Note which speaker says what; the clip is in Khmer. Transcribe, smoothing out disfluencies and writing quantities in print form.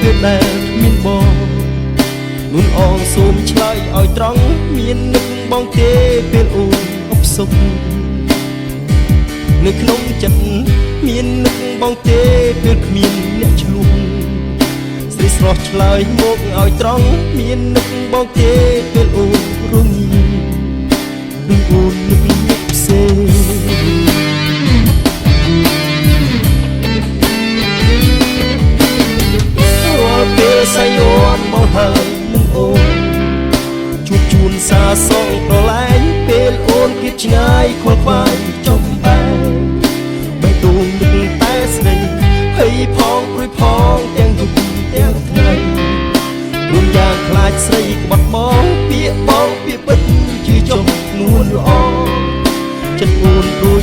Speaker 1: ពេលដែលមានបងនួនអងសូមឆ្លើយឲ្យត្រង់មាននឹកបងទេពេលអូនអបសុខនៅក្នុងចិត្តមាននឹកបងទេពេលគ្មានអ្នកឆ្លួងស្រីស្រស់ឆ្លើយមកឲ្យត្រង់មាននឹកបងទេពេលអូនរងានឹងអូននឹកអ្នកផ្សេងរាល់ពេលសាយ័នមកហើយនឹងអូនជួបជូនសារសងប្រឡែងពេលអូនគិតឆ្ងាយខ្វល់ខ្វាយចំបែបេះដូងនឹកតែស្ដីហើយផងព្រួយផងទាំងយប់ទាំងថ្ងៃរួមយ៉ាងខ្លាចស្រីក្បត់បងពាក្យបងពាក្យពិតជឿចុះនួនល្អចិត្តអូនរួ